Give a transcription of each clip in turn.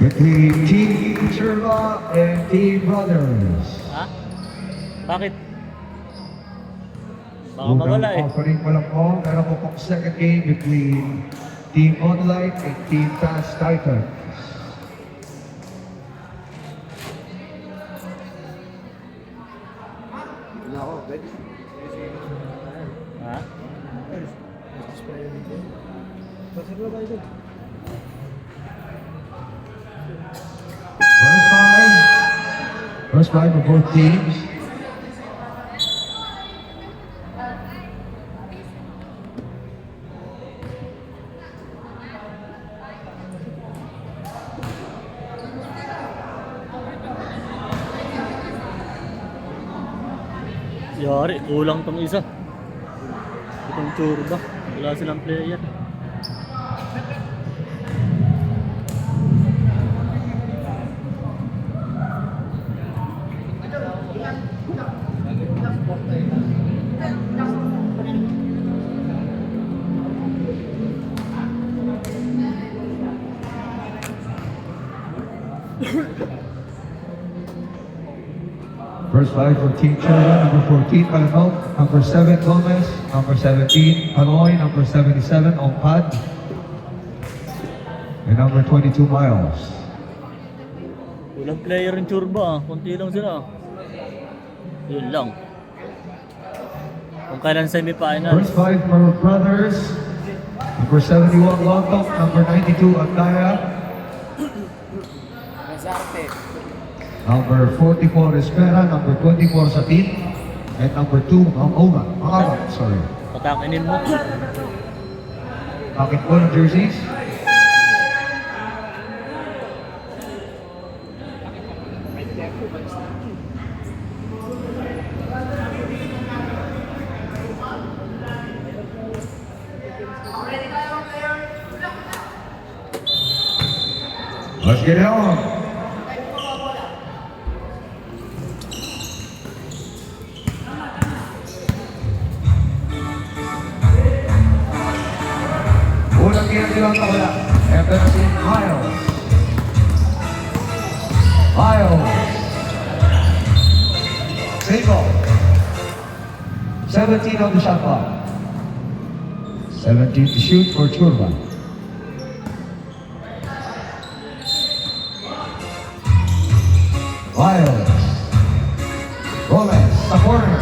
Between Team Churba and Team Brothers. Ha? Bakit? Baka mawala eh. Offering ko lang po, meron po pong second game between Team Online and Team Fast Titan. Ha? First five of both teams. Yari, kulang tong isa. Itong Churba. Wala silang player. First five for Team Churba, number 14, Palamok, number 7, Gomez, number 17, Hanoi, number 77, Ompad, and number 22, Miles. Kulang player yung Churba ah. Kunti lang sila. Yun lang. Kung kailan semi-final. First five for Brothers, number 71, Longkok, number 92, Antaya, number 44, Espera, number 24, Satin, and number 2, Mangabat, sorry. Patakinin mo. Bakit po ng jerseys? Let's get it on. Unang ginagawa ko wala. Ito na si Miles. Miles. Single. 17 on the shot clock. 17 to shoot for Churba. Miles. Gomez, the corner.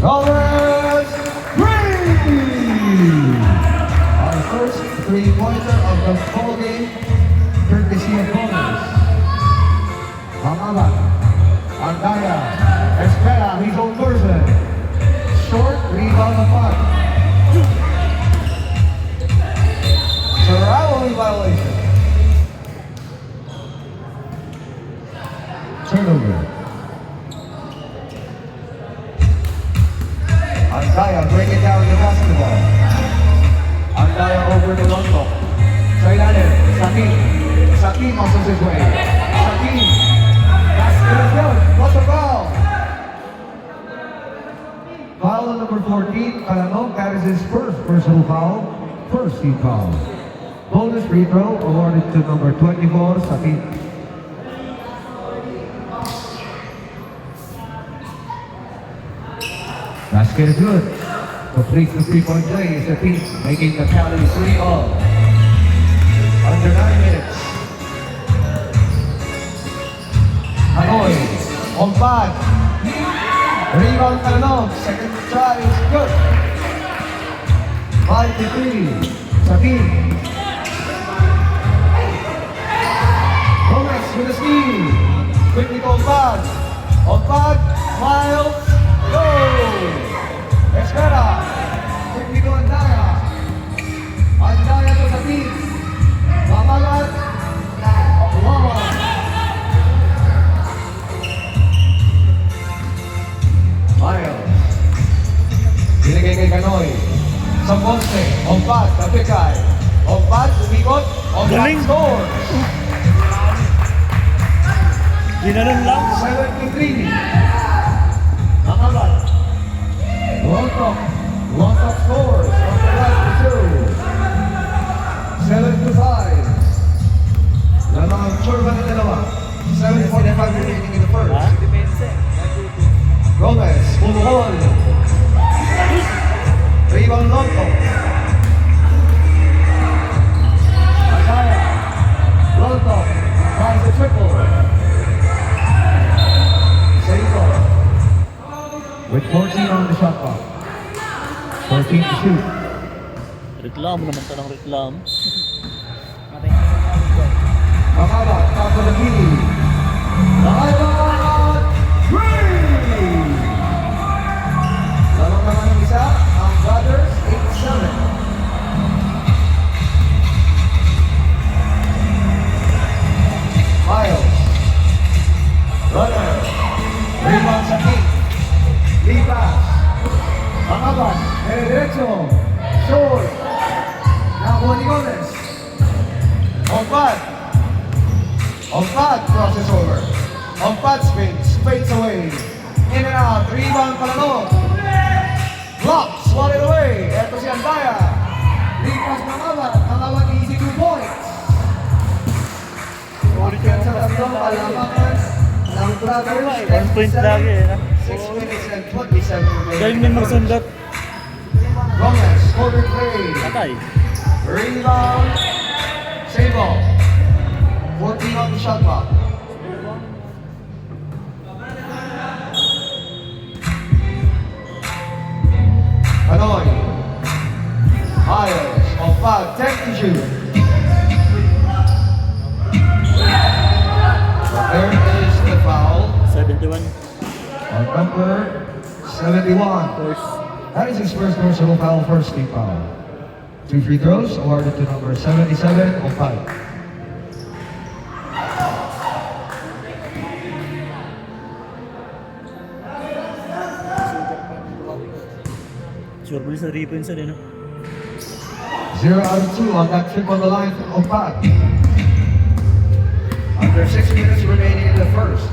Gomez, three! Our first three-pointer of the ball game, courtesy of Gomez. Hamama, Andaya, Espera, his own person. Short, rebound apart. Surrounding violation. Turnover. Andaya breaking down the basketball. Andaya over the Longkok. Sa ilalim, Sakin. Sakin muscles his way. Sakin. Basket is good. What's the foul? Foul on number 14, Kalanong. That is his first personal foul. First team foul. Bonus free throw awarded to number 24, Sakin. Basket is good. Complete the three-point play is the team making the tally 3-all. Under 9 minutes. Hanoi, Ompad. Rebound Kalanong. Second try is good. 5-3. Sakin. Gomez with a steal. Quickly to Ompad. Ompad, Miles, go! Espera. Quickly to Andaya. Andaya to Sakin. Mamagat. Wawa. Miles. Binigay kay Kanoy. Sa poste. Ompad, Kapikay. Ompad, umikot. Ompad Galing. scores. Ginanon lang. 7-3. Nakabat. Longkok. Longkok scores. On the right to 2. 7-5. 45 remaining in the first. Ha? Gomez, Pulhol. Rebound Lonto. Agaya. Lonto. Finds the triple. Seiko. With 14 on the shot clock. 14 to shoot. Reklamo naman talang reklamo. Makaba, top of the key. Nakaibat! Three! Lalong naman ang isa, ang Brothers, 8-7. Miles. Runner. Rebound sa kick. Lipas. Makabat. Diretso. Short. Nakuha ni Gomez. Opat. Opat crosses over. Opat spins. Fades away. In and out. Rebound Palano. Block. Swatted away. Eto si Andaya. Lipas Makabat. Makabat easy 2 points. Ulit sa tatlong kalamangan ng Brothers. 1 point lagi eh. 6 minutes and 27 remaining. Galing din magsundat. Gomez, corner play. Patay. Rebound. Save ball. 14 on the shot clock. Hanoi. Miles. On 5. 10 to shoot. There is the foul 71. on number 71. First. That is his first personal foul, first team foul. 2 free throws awarded to number 77 on 5. Sure ba sa 3 points na no? 0 out of 2 on that trip on the line from Opat. Under 6 minutes remaining in the first.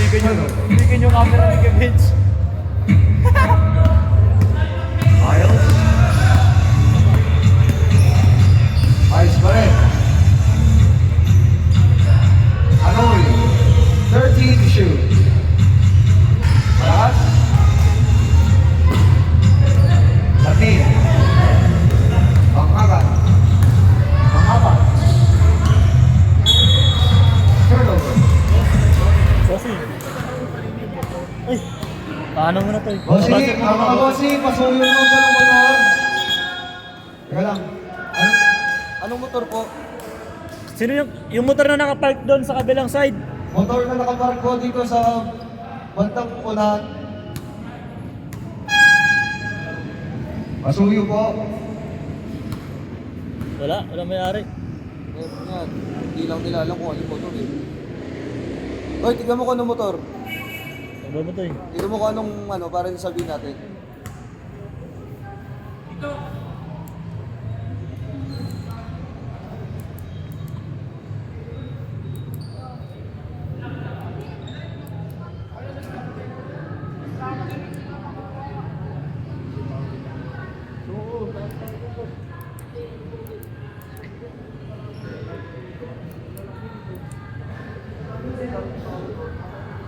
Bigyan yung camera ni Kevins. Miles. Miles pa rin. Hanoi. 13 to shoot. Malakas. Latin. Pangkagat. Pangkabat. Turnover. Bossing. Ay, paano mo na to? Bossing, ang mga bossing, pasuyo naman ko ng motor. Teka lang. Anong motor po? Sino yung motor na nakapark doon sa kabilang side? Motor na nakapark ko dito sa bantang unahan. Pasuyo po. Wala may-ari. Meron yan. Hindi lang nila alam kung ano yung motor eh. Hoy, tignan mo kung anong motor. Ano ba to eh? Tignan mo kung anong ano, para sabihin natin.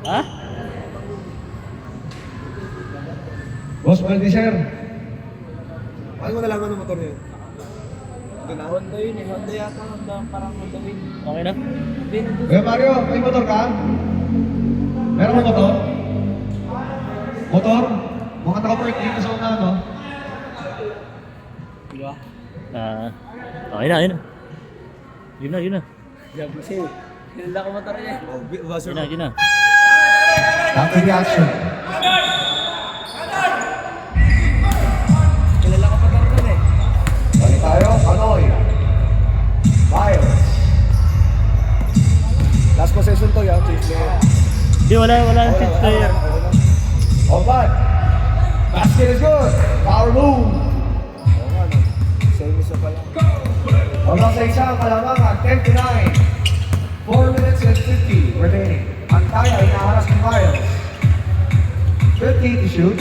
Ha? Boss Baldisher. Paano mo nalaman ng motor niya? Ito na? Honda yun eh. Honda yata. Honda, parang Honda Win. Okay na? Kuya Mario, may motor ka? Meron mo motor? Motor? Mukhang nakapark dito sa unahan, no? Diba? Okay na, yun na. Yun na. Diyan kasi. Hinala ko motor niya. Oh, buzzer Yun na. Back to the action. Hinala ko motor niya eh. Balik tayo, Hanoi. Miles. Last possession to, yung change player. Di, wala yung fifth player. Opat. Basket is good. Power move. Oo nga, no? Same isa pa lang. Hanggang sa isang kalamangan, 10 to 9. 4 minutes and 50 remaining. Antaya inaharas ni Miles. 50 to shoot.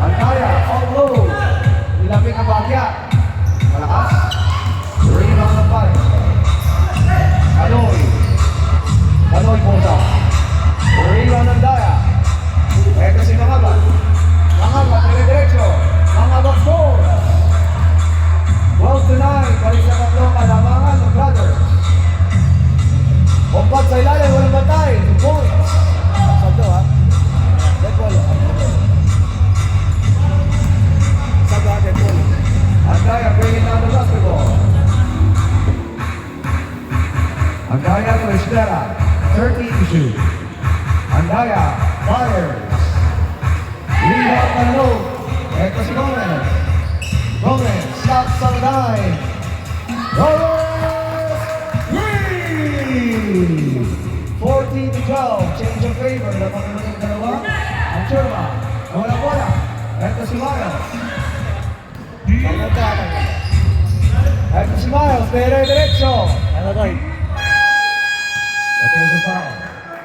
Antaya, all low. Nilapit ang bagya. Malakas. Andaya to Estrella, 13 to shoot. Andaya fires. Rebound by Luke. Eto si Gomez. Gomez stops on the dime. Gomez! Three! 14 to 12. Change of favor. Napakaroon ng dalawa. Ang Churba. Nawala bola. Eto si Miles. Eto si Miles. Diretso. Ano tayo? But there's a foul.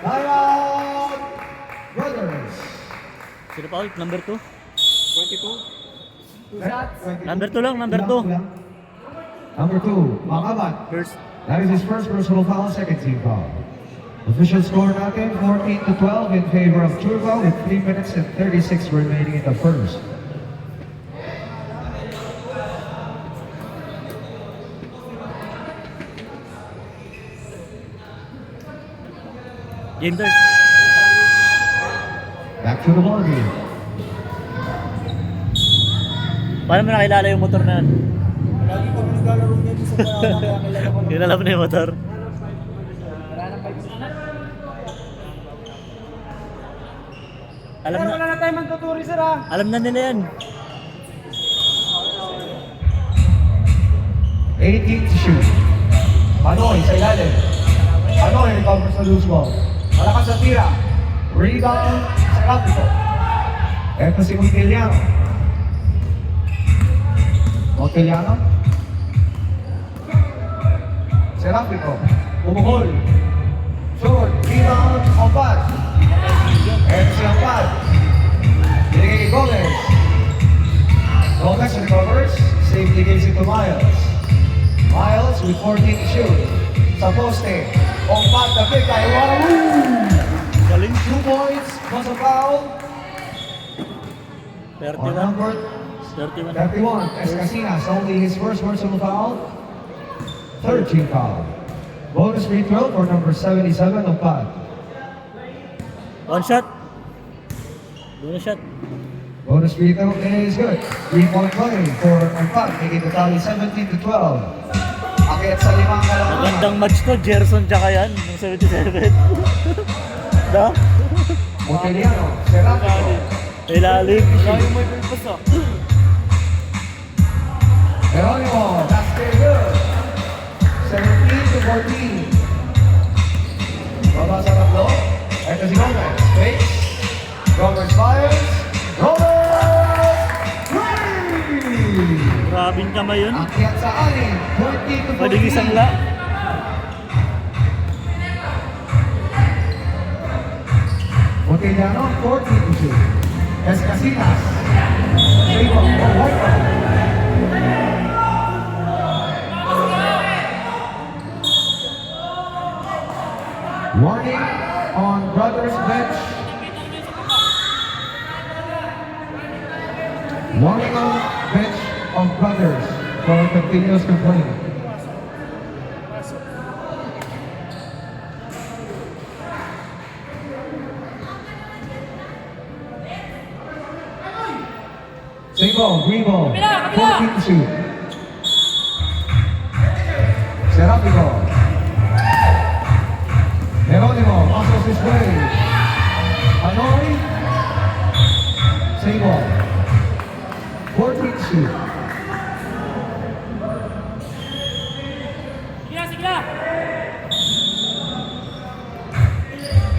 Timeout! Brothers. Sino pa ulit? Number 2? 22. Number 2 lang, number 2. Number 2, Makabat. First. That is his first personal foul, second team foul. Official score natin, 14 to 12 in favor of Churba with 3 minutes and 36 remaining in the first. Game start. Back to the ball game. Paano mo nakilala yung motor na yan? Lagi kami naglalaro niya sa kaya kilala ko. Kilala mo na yung motor? Alam Pero na, wala na tayo magtuturi sir ah. alam na nila yan. 18 to shoot. Panoy sa ilalim. Panoy recover sa loose ball. Malakas sa tira. Rebound sa Rapido. Eto si Monteliano. Monteliano. Si Rapido. Bumuhol. Short. Rebound. Opat. Eto si Opat. Binigay kay Gomez. Gomez recovers. Safely gives it to Miles. Miles with 14 to shoot. Sa poste. Opat na pick ay Wahoo! Galing. 2 points plus a foul. On 31. number 31. 31, Escasinas, only his first personal foul. Third team foul. Bonus free throw for number 77 of Pad. One shot. Bonus shot. Bonus free throw is good. 3-point play for Pad, making the tally 17 to 12. Akit sa limang kalamangan. Magandang match to. Gerson tsaka yan. Ng 77. Da? Monteliano, Serapio. Ilalim. Lagi mo yung pass ah. Geronimo, that's very good. 17 to 14. Baba sa tatlo. Ito si Gomez. Fakes. Gomez fires. Gomez! Three! Grabing kamay yun. Akyat sa anin. 20 to 14. Pwedeng isang la. Monteliano, 14 to 2. Escasinas. Save of White. Warning on Brothers bench. Warning on bench of Brothers for continuous complaint. Same ball, green ball, 14 to shoot. Serapico. Geronimo, muscles his way. Panoy. Same ball. 14 to shoot.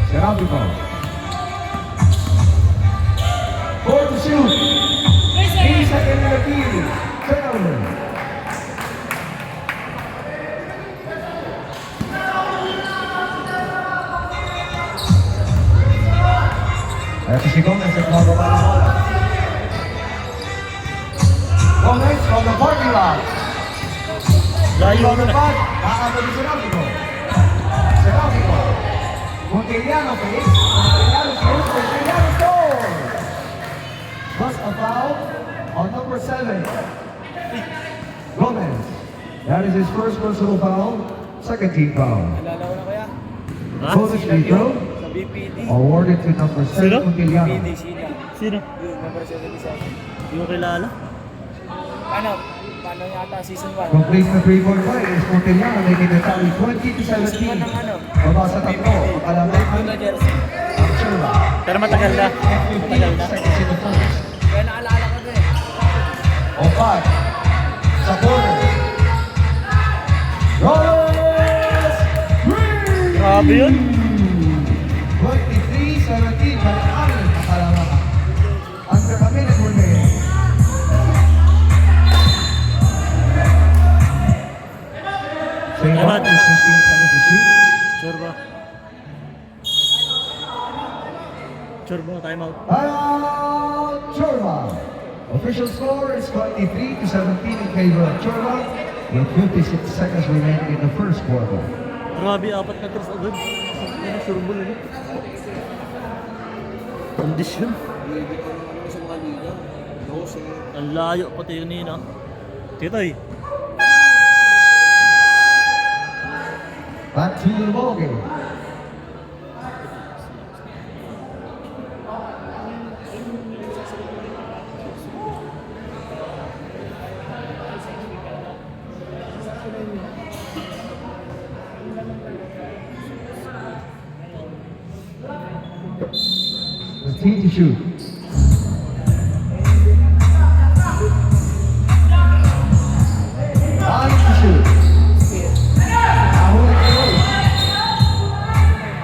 Serapico. 4 to shoot. 3 seconds in the field. Turnover. Ito si Gomez at mababa ng bola. Gomez from the parking lot. Layo From na the na. back, nakakabali si Rapico. Si Rapico. Monteliano face. Monteliano shoots. Monteliano scores. Plus a foul on number 7. Gomez. That is his first personal foul. Second team foul. Kilala ko na kaya. Ha? Bonus free throw Sa BPD. awarded to number 7, Sino? Monteliano. BPD sila. Sino? Yun, number 77. Hindi ko kilala. Ano? Paano yata season 1? Complete na 3-point play. Is Montellano making the tally 20-17. Baba sa tatlo. Kalaban na jersey. ang Churma. Pero matagal na. Matagal 15 na. seconds in the first. Kaya naalala ko din. Opat. Sa corner. Rollins! Green! Grabe yun. 23-17. Malaking ang kalaban. Under kami ng huli. Same Salamat. ball is 15 seconds to shoot. Sure ba? Sure ba? Time out. Timeout, Chorba. Official score is 23-17 in favor of Chorba, with 56 seconds remaining in the first quarter. Grabe, 4 na tries agad. Ano, sure ball yun. Kondisyon. Hindi ko naman sa mga liga. Dose Ang layo pati yun nina. Titoy. Back to the ball game. The team to shoot. Nine to shoot. Nahuli kayo.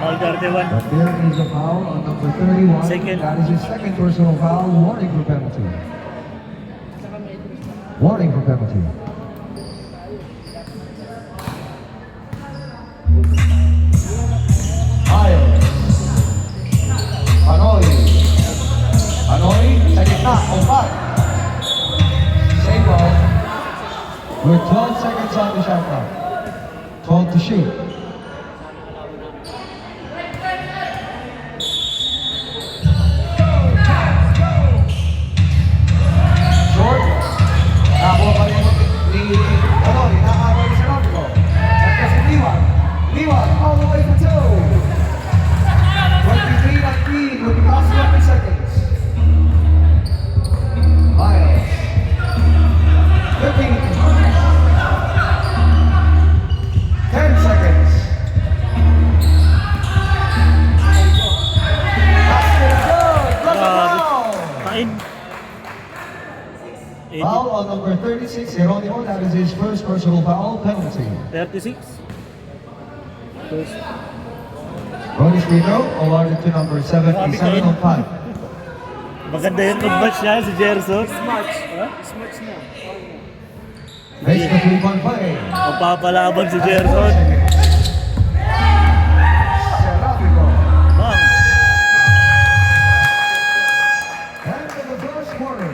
All 31. But there is a foul on number 31. Second. That is his second personal foul. Warning for penalty. Warning for penalty. Miles. Panoy. Panoy sa gitna. Umpat. Save ball. With 12 seconds on the shot clock. 12 to shoot. Short. Nakakuha pa rin ni Panoy. Nakakuha rin sa Lomco. At kasi Liwan. Liwan all the way for two. 23-19 with the last 11 seconds. Miles. 15. 10 seconds. Basket good. Good foul. Kain. 80. Foul on number 36, Geronimo. That is his first personal foul penalty. 36. First. Ronnie Spino awarded to number 77 on 5. Maganda yung pag-match niya si Gerson. Smarts. Smarts na. Makes the 3-point play. Magpapalaban si Gerson. Serafico. Bang. End of the first quarter.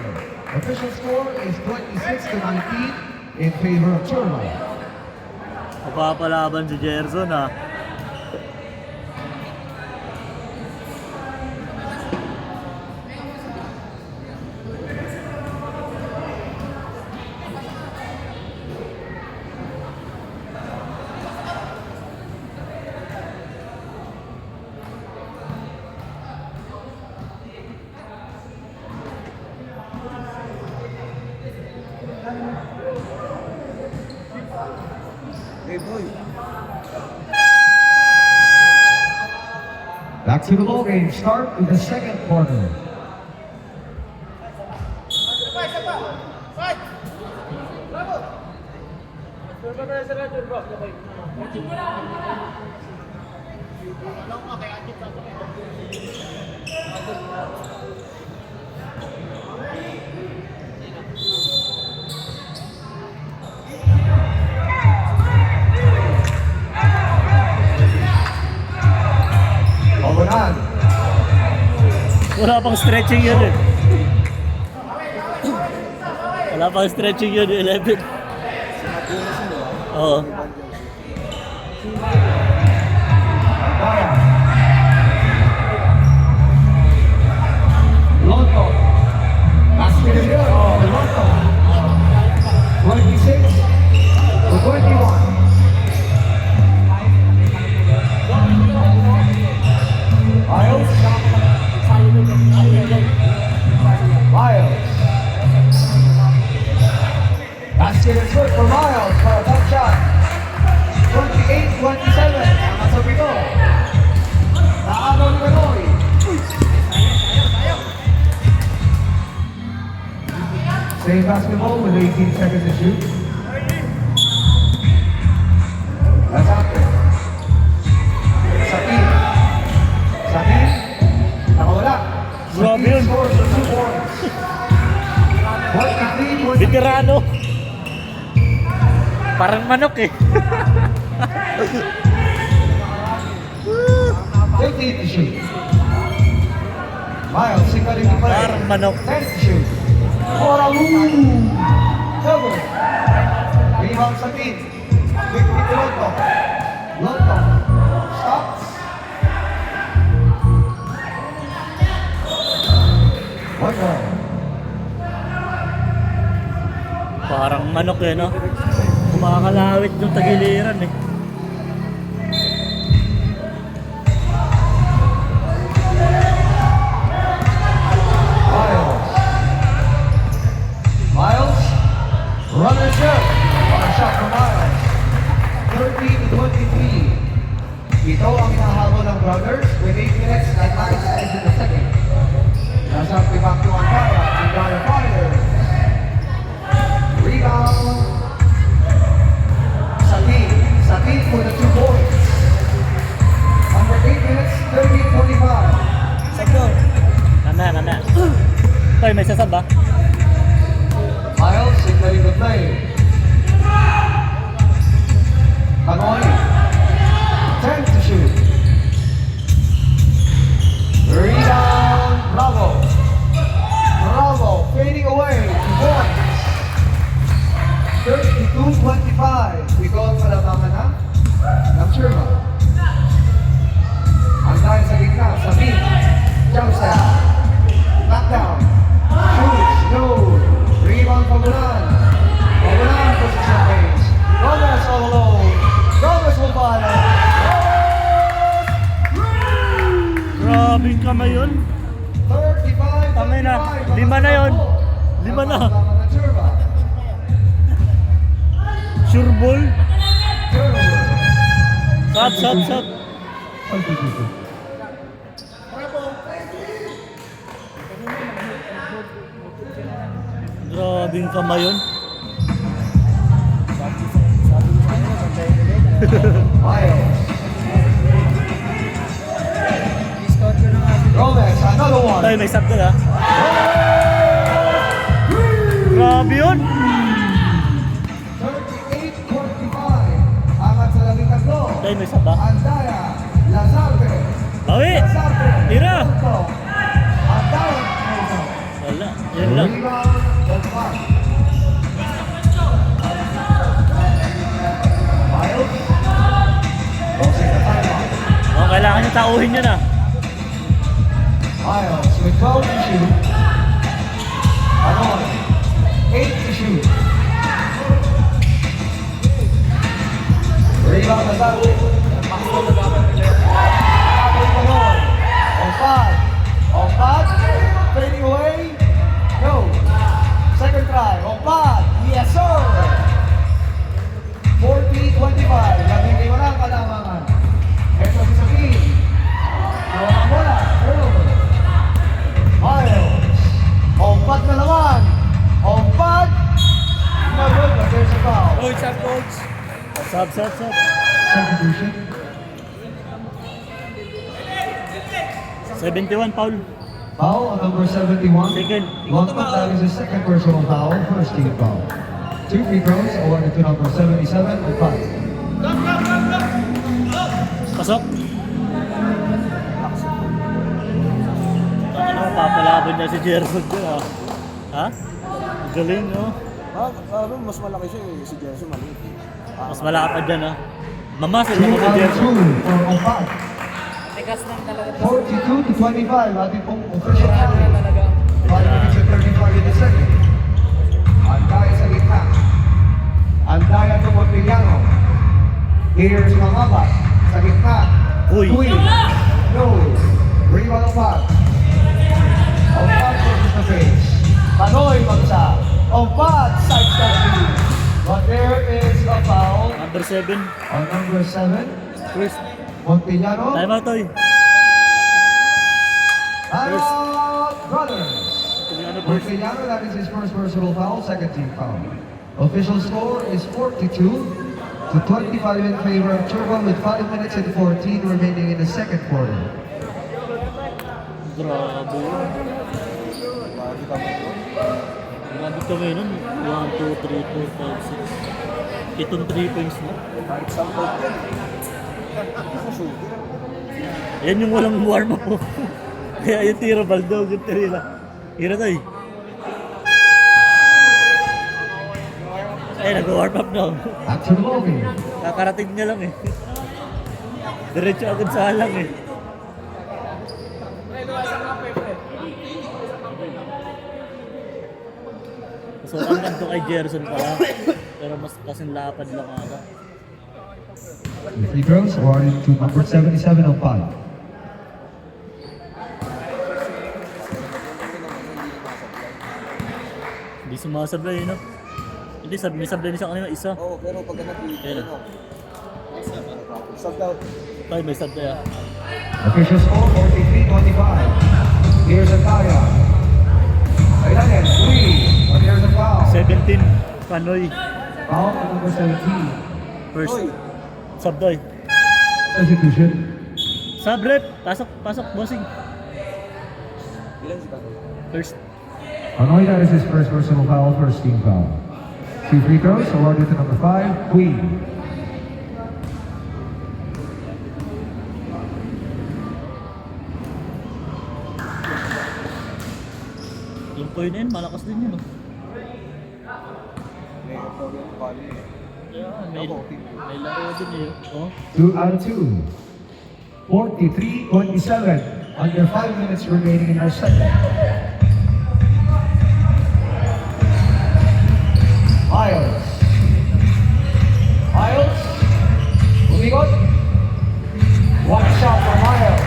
Official score is 26-19 in favor of Churma. Magpapalaban si Gerson ah. Hey boy. Back to the ball game. Start with the second quarter. Obonan. Wala pang stretching yun eh. Wala pang stretching yun, 11. Oo. Daya. Lonto. Basket is good. Lonto. 26 to 21. Miles. Miles. Basket basket is good for Miles for a top shot. 28-27. Ang nasa pito. Naagaw ni Manoy. Same basketball with 18 seconds to shoot. That's after. Sakin. Sakin. Nakawala. Grabe Sakin yun. scores for 2 points. 23-23. Veterano. Parang manok eh. 15 to shoot. Miles, single to play. Parang manok. 10 to shoot. Double. Rebound sa team. Quick to Lonto. Lonto. Stops. One more. Parang manok eh, no? Kumakalawit yung tagiliran eh. Miles, runner shot. A shot for Miles. 13-23. Ito ang hinahabol ng Brothers with 8 minutes and 9 seconds in the second. Nasa back to Antaya, Antaya fire. Rebound. Sakin for the 2 points. Under 8 minutes, 13-25. Sakto. Nana. Toy, may sasab ba? Miles, signaling the play. Kanoy, 10 to shoot. Rebound, Bravo. Bravo, fading away, 2 points. 32-25. Ito ang palabangan ng Sherman. Ang dahil sa gitna, Sabi, jump step, knockdown, shoots, no. Rebound Pagulan. Pagulan position range. Gomez all alone. Gomez will follow. Grabe kamay yun. 35. Tama na. 5 na yun. 5 na. Sure ball. Sap. Grabing kamay yun. Gomez, another one. Tayo, may sab ka ha. Grabe yun. 38-45. Angat sa labing tatlo. Tayo, may sab ba? Andaya, Lazarte. Bawi. Lazarte. Tira. Andaya. Wala. Yan lang. Rebound, Opan. Miles. Boxing the timeout. Oh, kailangan nyo tauhin yun ah. Miles with 12 to shoot. Anon, 8 to shoot. Rebound Lazarte. Anon. Opan. Fading away. No. Second try. Opan. Yes, sir. 40-25. Labing lima na ang kalamangan. Ito si Sakin. Nawa ang bola. Turnover. Miles. Opat na naman. Opat. No good, but there's a foul. Coach, up, coach. Sab. Substitution. 71 foul. Foul on number 71. Second. Lonto, that is his second personal foul. First team foul. 2 free throws awarded to number 77 and 5. Pasok. Ano, papalaban niya si Gerson dyan ah. Ha? Galing no? Mas malaki siya eh. Si Jerson maliit eh. Mas malapad dyan ah. Mamasal 2 naman si out of Gerson. 2 for Opan. Tikas lang talaga. 42-25. Ating pong official Marami time. na talaga. 5 minutes and 35 in the second. Andaya sa gitna. Andaya to Montiliano. Here's Mangabat. Sa gitna. Uy. No. Rebound Opan. Opan versus the face. Panoy magsa. Opan side step. Number 7. On number 7, First. Montillano. Time out, Toy. Timeout, brothers. Montillano first. Montillano, that is his first personal foul, second team foul. Official score is 42 to 25 in favor of Turbo with 5 minutes and 14 remaining in the second quarter. Grabe yun. Grabe ka mo to. Grabe kami nun. 1, 2, 3, 4, 5, 6. Itong 3 points na. Kahit saan ko yan. Ako shooter. Yan yung walang warm up po. Kaya yung tiro, baldo, yung tira. Tira tayo. Eh, nag-warm up na. Back to the movie. Kakarating niya lang eh. Diretso agad sa halang eh. So, ang ganito kay Gerson pala. Pero mas kasing lapad lang ata. The free throws awarded to number 77 of 5. Hindi sumasablay, no? Hindi, may sablay na siya kanina, isa. Oo, pero pag Kaya na. Subbed out. Tayo, may sablay ah. Official score 43-25. Here's a Kaya. Kailangan, 3. And here's a foul. 17, Panoy. Foul on number 17. First. Oy! Sabdoy. Substitution. Sabrep! Pasok, bossing. Ilan si Tato? First. Anoy, that is his first personal foul, first team foul. 2 free throws awarded to number 5, Queen. Yung point na yun, malakas din yun. Oh. May kapag yung kali. Yeah, may laro din eh. Oh. 2 out of 2. 43-27. Under 5 minutes remaining in our second. Miles. Miles. Umigot. One shot for Miles.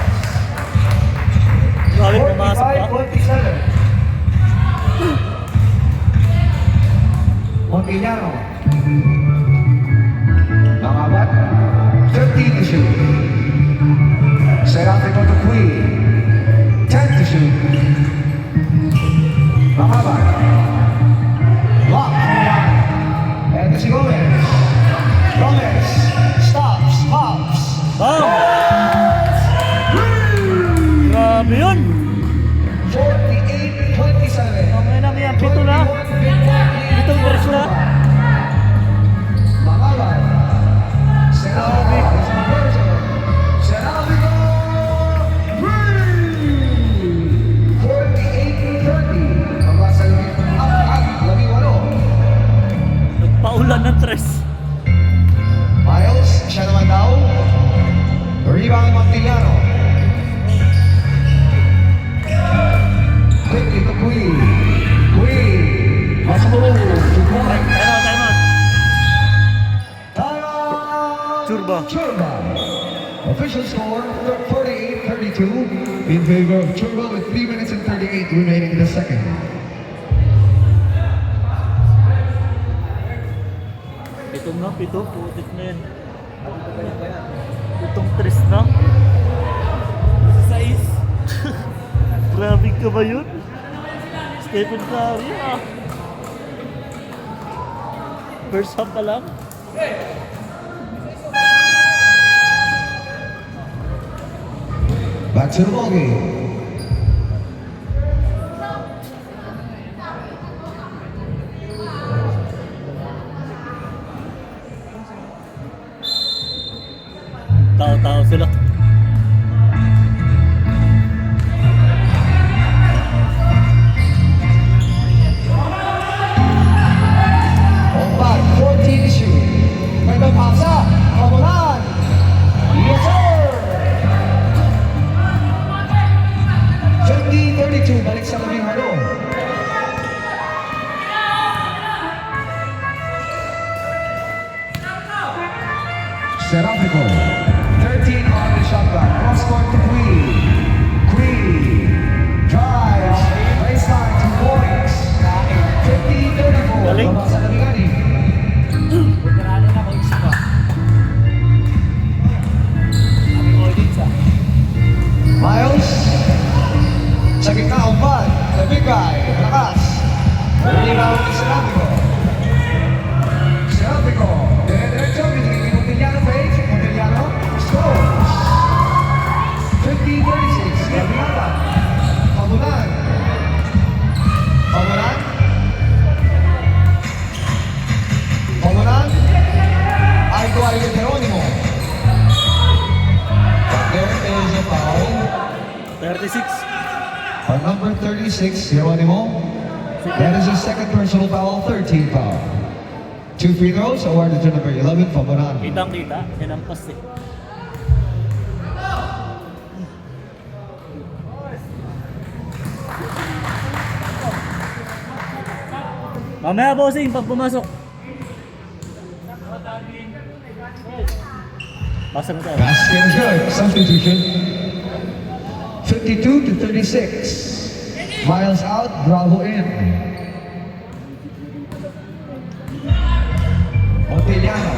Grabe, pumasok pa. 45-27. Montillano. Nangabat. 13 to shoot. Seraphico to Queen. 10 to shoot. Nangabat. Lock. And si Gomez. Gomez. Stops. Pops. Bam! Grabe yun! 48-27. Ang ina niya, pito na. Pitong verse na. Mangabat. Seraphico. Seraphico. 48-30. Ang basa labing walo. Nagpaulan ng tres. Miles, siya naman daw. Rebound Montillano. Quickly to Queen. Queen. Masuk to Queen. Time out. Timeout. Churba. Churba. Official score 48-32 in favor of Churba with 3 minutes and 38 remaining in the second. Pito. Putik na yan. Pitong tres na. Sais. Grabe ka ba yun? Stephen Curry ah. First half pa lang. Back to the ball game. Tao sila. Opat, 14 to shoot. May pagpasa. Kamulan. Yes, sir. 50-32. Balik sa labing halo. Seraphico. 13 on the shot clock. Cross court to Queen. Queen. Drives. Baseline to Warnings. 50-34. Galing. Babasa na ni Gani. Pagkaralan ako isa pa. 36, Geronimo. That is his second personal foul, 13 foul. 2 free throws awarded to number 11, Fabonan. Kitang-kita, sinampas eh. Mamaya bossing, pag pumasok. Basta mo tayo. Basket is good. Substitution. 52 to 36. Miles out, Bravo in. Montellano.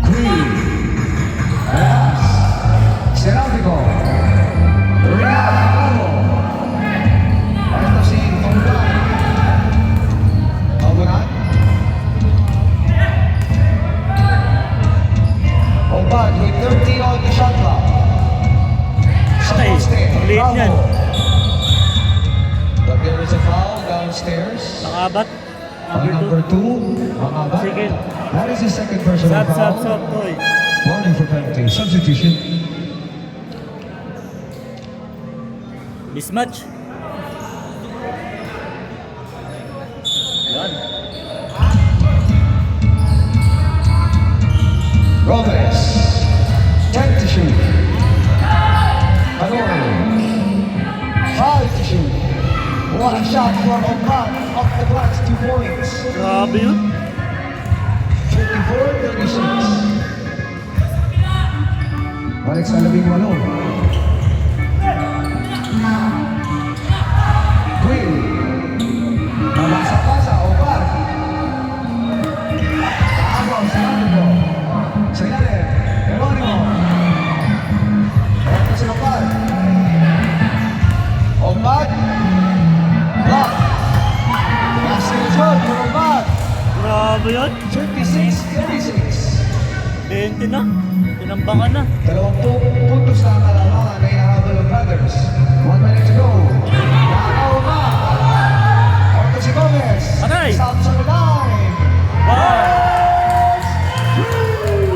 Queen. Velas. Serafico. Ricardo. Ito si Fabunan. Fabunan. Oban with 30 on the shot clock. Patay, ang liit niyan. But there is a foul downstairs. Nakabat. On number 2, Mangabat. Sige. That is his second personal foul. Sap, toy. Warning for penalty. Substitution. Mismatch. Yan. Gomez. 10 to shoot. Hanoi. 5 to shoot. What a shot from Oman. Off the glass, 2 points. Grabe yun. 54-36. Balik sa 18. Queen. Nabasa-basa, Oman. Agaw, Serafico. Sa ilalim, Geronimo. Ito si Oman. Oman. Block. Basket is good for Oman. Grabe yun. 56-36. 20 na. Tinambangan na. 20 puntos na ang kalamangan na inahabol ng Brothers. 1 minute to go. Nakakaw na. Ito si Gomez. Patay. South sa line. Wow.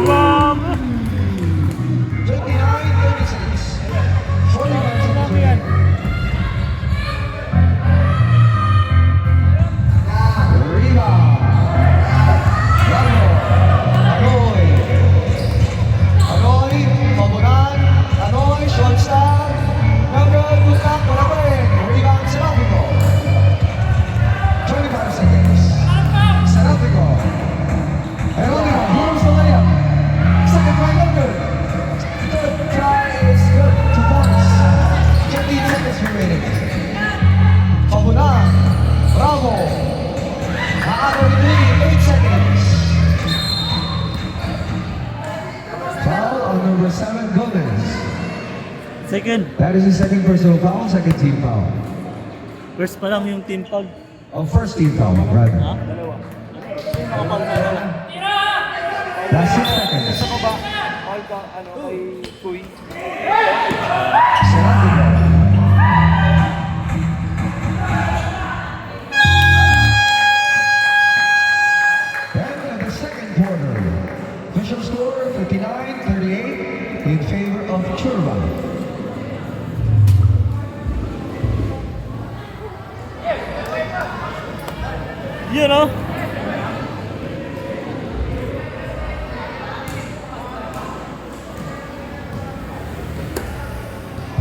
Grabe. 29-36. 41 seconds remaining. Rebound. Lalo. Hanoi. Hanoi. Fabunan. Hanoi. Short star. Number 2 top. Wala pa rin. Rebound Serafico. 25 seconds. Serafico. Geronimo. Here's the layup. Second try no good. Third try is good. 2 points. 15 seconds remaining. Fabunan. Bravo. Maaroy 3, 8 seconds. Foul on number 7, Gomez. Second. That is his second personal foul, second team foul. First pa lang yung team pag. Oh, first team foul, Ha? rather. Dalawa. Nakapag na lang. That's 6 seconds. Gusto ko ba? All ka, ano, kay Kuy? Serafico. End of the second quarter. Official score 59-38 in favor of Churba. Yun o.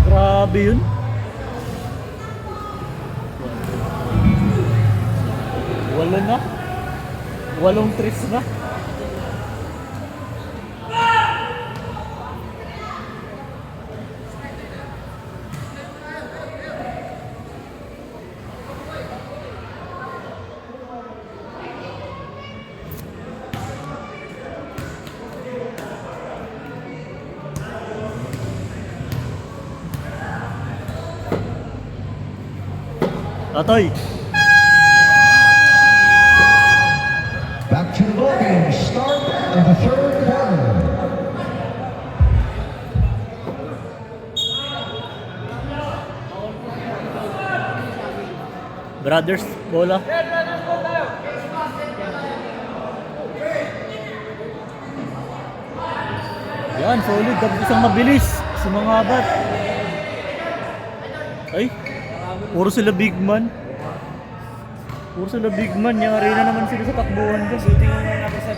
Grabe yun. Walo na. 8 trips na. Atoy. Back to the ball game. Start of the third quarter. Brothers, bola. Yan, solid. Dapat isang mabilis. Si mga bat. Ay, puro sila big man. Puro sila big man. Yung arena naman sila sa takbuhan ko. Shooting mo na ako sa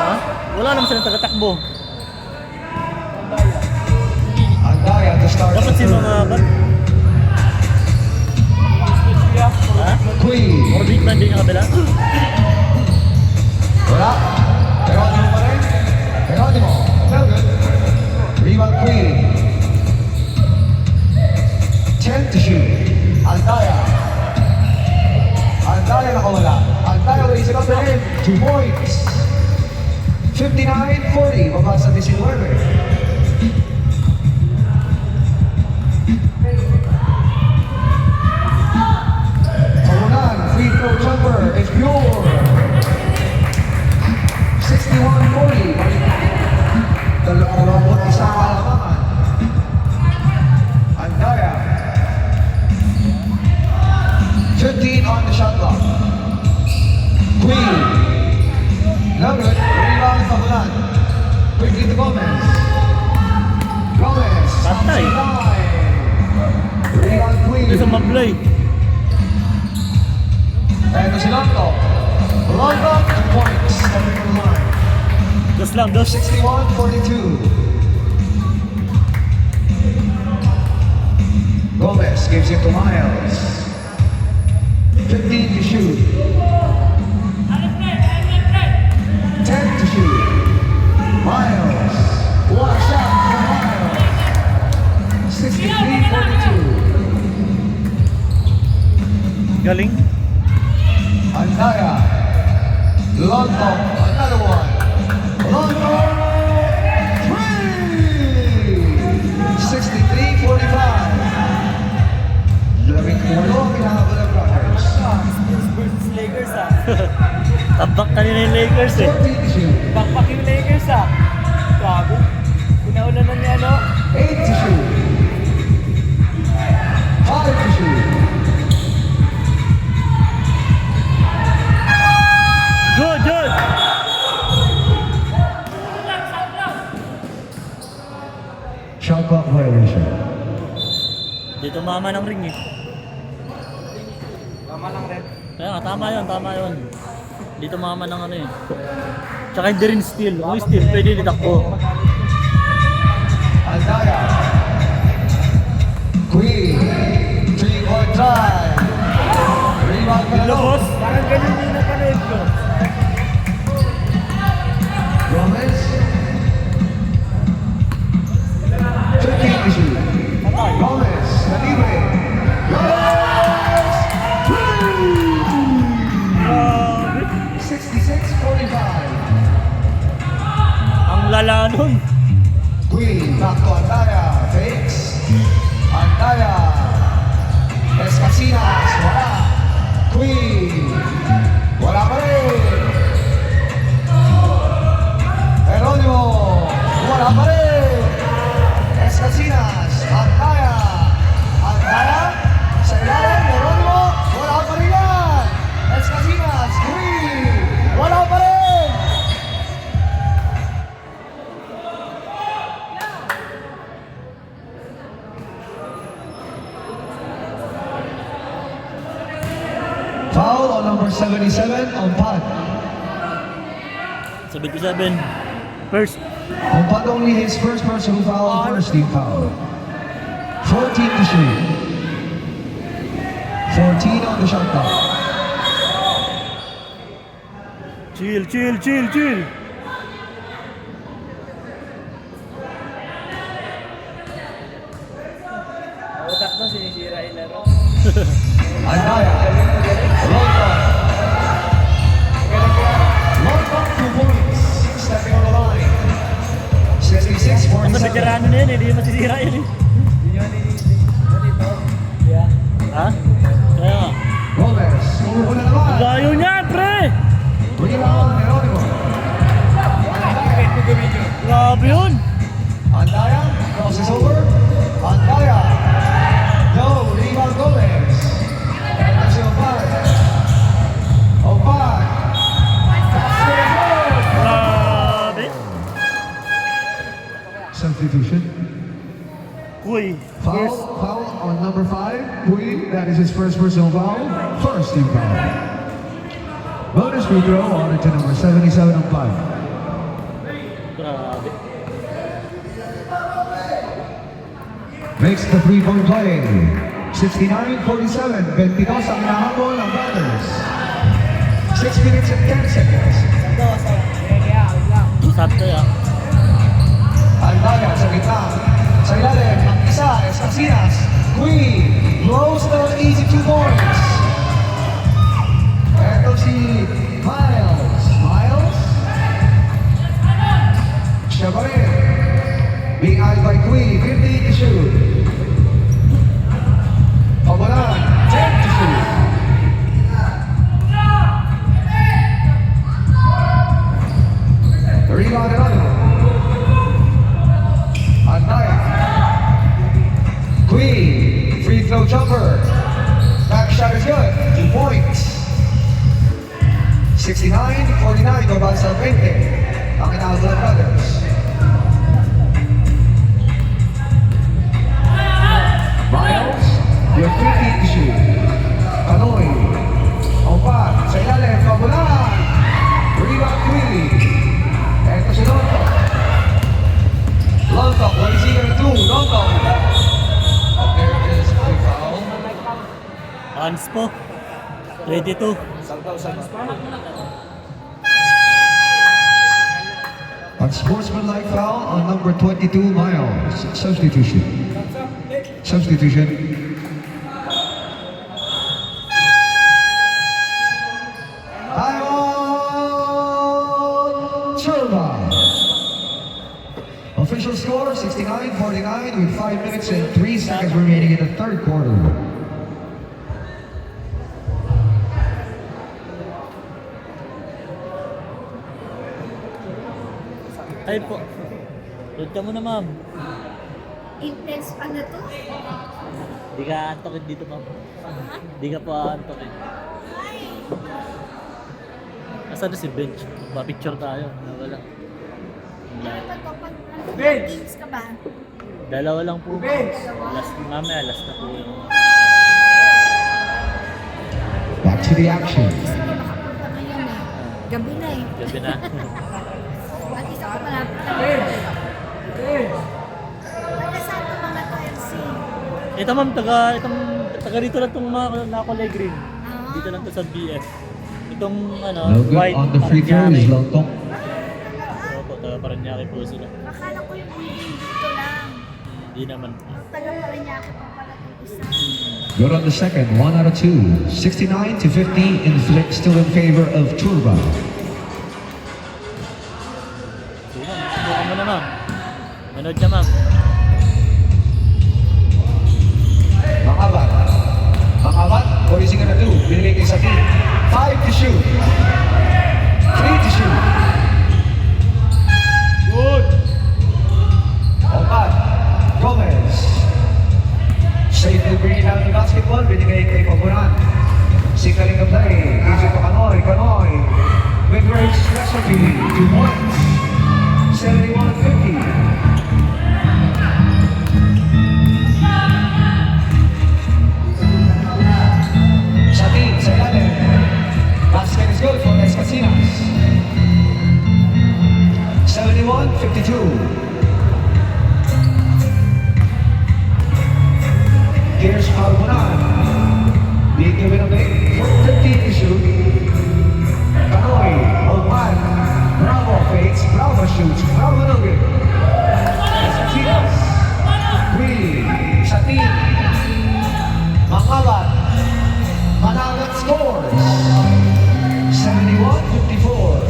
Ha? Wala naman silang tagatakbo. Andaya to start Dapat the sino third. nga ba? Ha? Queen. Or big man din yung kabila? Wala. Geronimo pa rin. Geronimo. No good. Rebound Queen. 10 to shoot. Andaya. Andaya nakawala. Andaya raise it up and in. 2 points. 59-40. Baba sa 19. Pamunan, free throw jumper is pure. 61-40. Dalawang isang kalamangan. Andaya. 15 on the shot clock. Queen. No good. Rebound Pamunan. Quickly to Gomez. Gomez. Patay. Rebound Queen. Ito sa mablay. Ito si Lonto. Lonto, 2 points. Stepping on the line. Dos lang, dos. 61-42. Gomez gives it to Miles. 15 to shoot. 10 to shoot. Miles. What a shot for Miles. 63-42. Galing. Andaya. Lonto. Another one. Lonto. 3. 63-45. Labing ulo ang hinahabol ng Rockers. Spurs versus Lakers ah. Tabak kanina yung Lakers eh. 14 to shoot. Bakbak yung Lakers ah. Grabe. Pinaulan na niya no? 8 to shoot. 5 to shoot. Good, good. Shot clock violation. Dito mama ng ring eh. Tama lang rin. Kaya nga, tama yun. Dito mama ng ano eh. Tsaka hindi rin steal. Kung steal, pwede ditakbo. Andaya. Queen. 3-point drive. Rebound Hello, Galo. boss. Parang ganun din napanood ko. Gomez. 15 to shoot. Gomez. Nalibre. Gomez. 66-45. Ang lala nun. Queen. Back to Andaya. Fakes. Andaya. Escasinas. Wala. Queen. Wala pa rin. Geronimo. Wala pa rin. Escasinas. Andaya. Andaya. Sa ilalim. Geronimo. Wala pa rin yan. Escasinas. Queen. Wala pa rin. Foul on number 77 on Pad. 77. First. On Pad only his first personal foul, first team foul. 14 to shoot. 14 on the shot clock. Chill, chill, chill, chill. Utak mo sinisira yung laro. Andaya. Lonton. Lonton, 2 points. Stepping on the line. 66-47. Basta veterano na yun eh, hindi masisira yun eh. Yeah. Ha? Kaya nga. Gomez. Umuho na naman. Layo niyan, pre! Rebound, Geronimo. Grabe yun! Andaya. Crosses over. Andaya. No. Rebound, Gomez. And there's Opad. Opad. Grabe! Substitution. Uy, Foul, first. foul on number 5. That is his first personal foul. First team foul. Bonus free throw on to number 77 on 5. Grabe. Makes the three-point play. 69-47. 22 ang nahabol ng Brothers. 6 minutes and 10 seconds. Sakto yan. Aldaya sa gitna. Sa ilalim, ang isa is Casillas. Queen blows the easy 2 points. Eto si Miles. Miles. Siya pa rin. Being eyed by Queen. 50 to shoot. Pamulan. 10 to shoot. The rebound and other. Aldaya. Queen, free throw jumper. Back shot is good. 2 points. 69-49, go back sa 20. Ang inaalto ng Brothers. Miles, with 50 to shoot. Kanoy. Opat, sa ilalim, Pamulan. Rebound Queen. Eto si Lontok. Lontok, what is he gonna do? Lontok. There is a foul. Hands po. 22. Unsportsmanlike foul on number 22, Miles. Substitution. Substitution. Time on Turba. Official score 69-49 with 5 minutes and 3 seconds remaining in the third quarter. Ay po. Load ka muna, ma'am. Intense pa na to. Di ka antokin dito, ma'am. Di ka pa antokin. Asan na si Bench? Pa-picture tayo. Wala. Wala. Ano to? Pag Bench! games ka ba? Dalawa lang po. Bench! Last, mamaya last na po yung... Back to the action. Hindi makapunta ngayon eh. Gabi na eh. Gabi na. At isa ko malapit na. Bench! Taga saan ang mga to MC? Ito ma'am, taga dito lang itong mga nakulay green. Ah. Dito lang to sa BF. Itong ano, No good white, on the free throw Paranaque. is Lontok. Opo, taga Paranaque po sila. Akala ko yung building dito lang. Hindi naman po. Taga Paranaque pa pala itong isa. Good on the second, 1 out of 2. 69-50 still in favor of Turba. So ma'am, subukan mo na ma'am. Manood ka ma'am. Makabat. Makabat, what is he gonna do? Binigay kay Saki. 5 to shoot. 3 to shoot. Good. Opat. Gomez. Safely bringing down the basketball. Binigay kay Pabunan. Sikaling ka play. Easy pa Kanoy. Kanoy. Mid-range recipe. 2 points. 71-50. Satin sa ilalim. Basket is good for Las Casinas. 71-52. Here's Pabunan. Being given a break. 15 to shoot. Kanoy. Oman. Bravo fakes. Bravo shoots. Bravo no good. Las Casinas. Queen. Satin. Makabat. Managat scores. 71-54.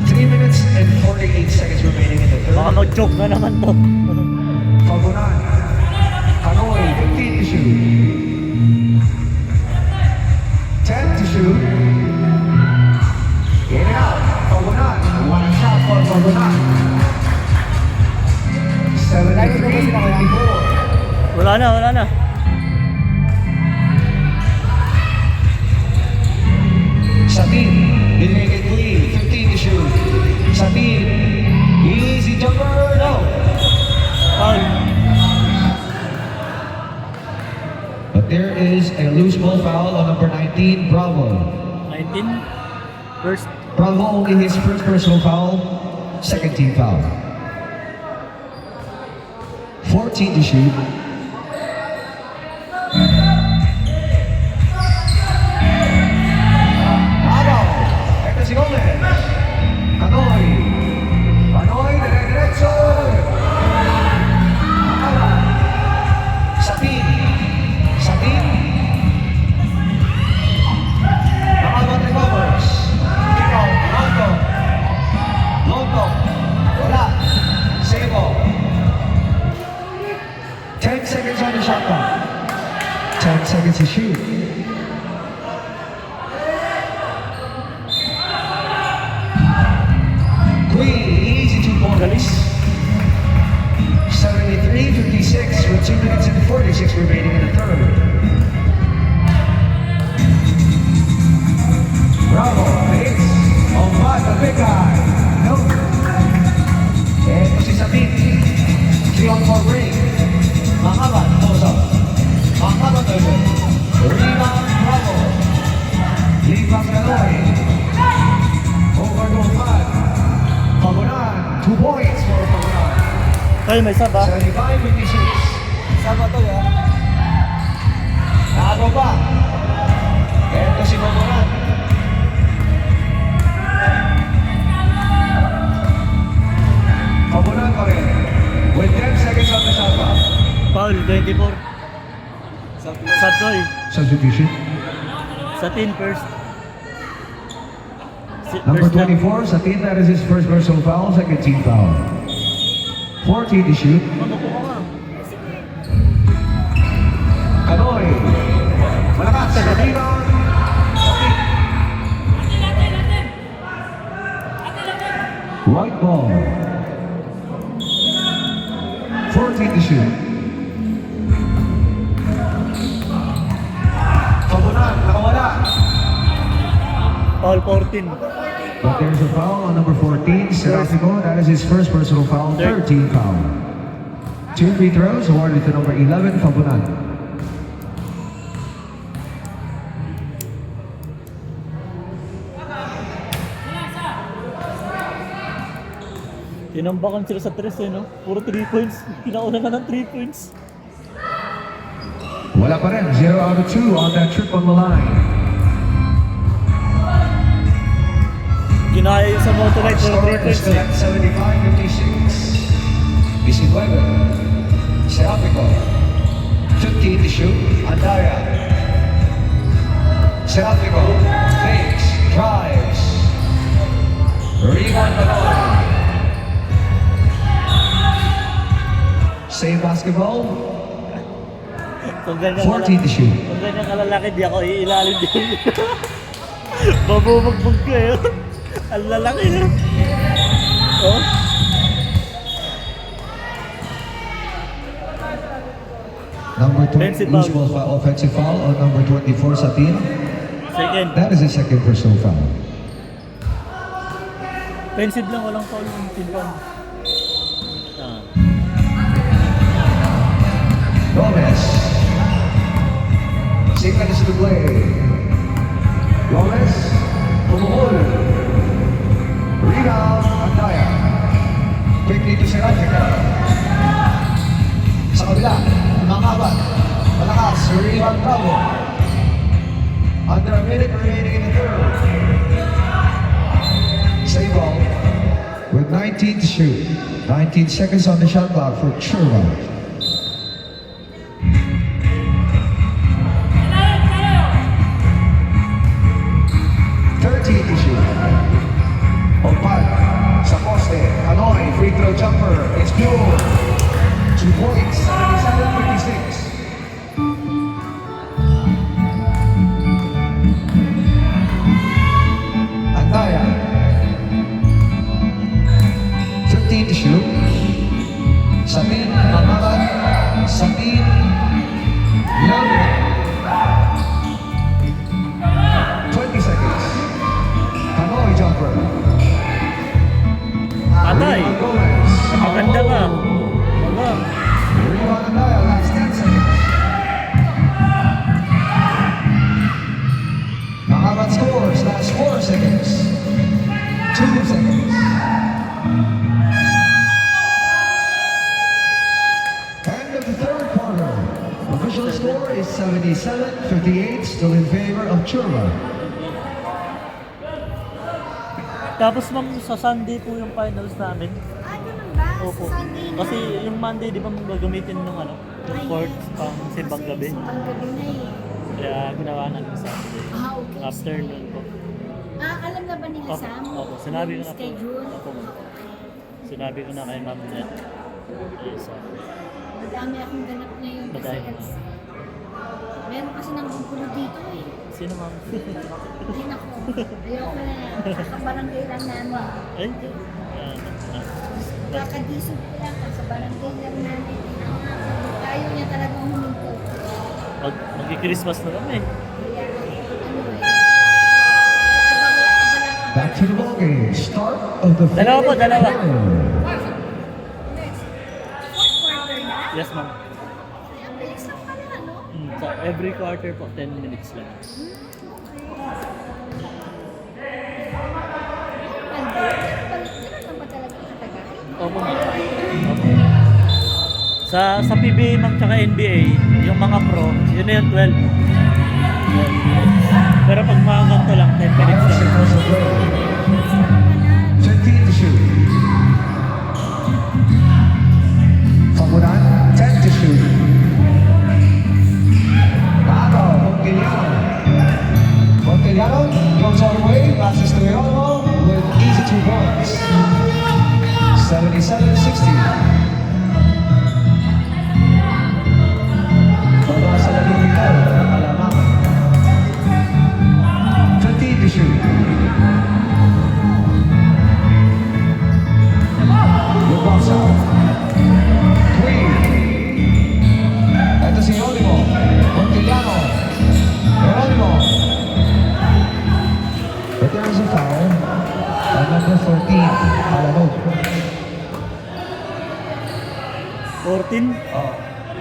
3 minutes and 48 seconds remaining in the third. Baka mag-choke na naman to. Pabunan. Kanoy, 15 to shoot. 10 to shoot. In and out. Pabunan. One shot for Pabunan. 73-54. Wala na, wala na. Satin, binigay kay Queen, 15 to shoot. Satin, easy jumper, no. Foul. loose ball foul on number 19, Bravo. 19. First. Bravo only his first personal foul, second team foul. 14 to shoot. Agaw! Ito si Gomez. Panoy. Panoy, dire-diretso. Sapin. Sapin. Nakabot recovers. Ikaw, Lonto. Lonto. Wala. Sebo. 10 seconds on the shot clock. 10 seconds to shoot. Queen, easy 2 points. 73-56 with 2 minutes and 46 remaining in the third. Bravo, hits on five, the big guy. No. Eto si Sabit. 3 on 4 break. Makabat, Oso. Makabat ulit. Rebound, Bravo. Lipas Ganoy. Over to 5. Pagunan, 2 points for Pagunan. Ay, may isa ba? 75-56. Sama to yan. Nakago pa. Eto si Pagunan. Pagunan pa rin. With 10 seconds on the shot clock. Foul, 24. Satoy. Substitution. Sa 10 first. Number First lang. 24, Satin, that is his first personal foul, second team foul. 14 to shoot. Magupo ka nga. Kanoy. Malakas. Rebound. Satin. White ball. 14 to shoot. Pabunan, nakawala. Foul 14. But there's a foul on number 14, Serafico. That is his first personal foul, third team foul. 2 free throws awarded to number 11, Pabunan. Tinambakan sila sa 3 no? Puro 3 points. Kinauna na ng 3 points. Wala pa rin, 0 out of 2 on that trip on the line. Ginaya yung sa Motolite for 3 Score is points. still at 75-56. Bisicuevo. Serafico. 15 to shoot. Andaya. Serafico. Fakes. Drives. Rebound Manoy. Save basketball. Kung ganyan 14 to shoot. Kung ganyan kalalaki, di ako iilalim din. Babumagbog ko eh. Ang lalaki eh. Oh. Number 20, Offensive loose foul. ball foul, offensive foul on number 24, Satin. Second. That is his second personal foul. Offensive lang, walang foul yung tinpan. Ah. Gomez. 6 minutes to play. Gomez. Pumuhol. Rebound. Andaya. Quickly to Serafico. Sa kabila. Makabat. Malakas. Rebound Bravo. Under a minute remaining in the third. Save ball. With 19 to shoot. 19 seconds on the shot clock for Churra. To shoot. Opan sa poste. Hanoi, free throw jumper. It's good. 2 points. 77-56. Andaya. 15 to shoot. Satin, Mamabat. Satin. Lovely. 20 seconds. Hanoi jumper. Patay. Rebound Gomez. Maganda ka. Wala. Rebound 77-58, still in favor of Churma. Tapos ma'am, sa Sunday po yung finals namin. Ah, ganun ba? Opo. Sa Sunday na. Kasi yung Monday, di ba gagamitin ng ano, yung court pang simbang gabi. Simbang gabi na eh. Kaya ginawa namin sa Sunday. Ah, okay. Afternoon po. Ah, alam na ba nila Opo, Sam? opo. Sinabi ko Yung na po. schedule? Opo. Okay. Sinabi ko na kay Ma'am Net. Yes, Madami akong ganap ngayon kasi Madami. meron kasi nang gugulo dito eh. Sino ma'am? Hindi na ko. Ayoko na yan. Kakabarangay lang namin. Ay, Kakadisod ko lang. Sa barangay lang namin. Ayaw niya talagang huminto. Magki-Christmas na kami. Kaya ano eh. Back to the ball game. Start of the Dalawa po, dalawa. Fourth quarter na? Yes ma'am. Kaya bilis lang pala ano? So every quarter po, 10 minutes lang. Ganun lang ba talaga katagal? Opo ma'am. Opo. Sa PBA ma'am tsaka NBA, yung mga pro, yun na yung 12. Pero pag mga ganito lang, 10 minutes lang. 15 to shoot. Pamunan, 10 to shoot. Bago, Montellano. Montellano goes all the way, passes to Leono with easy 2 points. 77-60. Baba sa labing ikaw, alamang. 15 to shoot. Lubasa. Queen. Ito si Olimo. Montellano. Olimo. But there is a foul on number 14, Alamo. 14,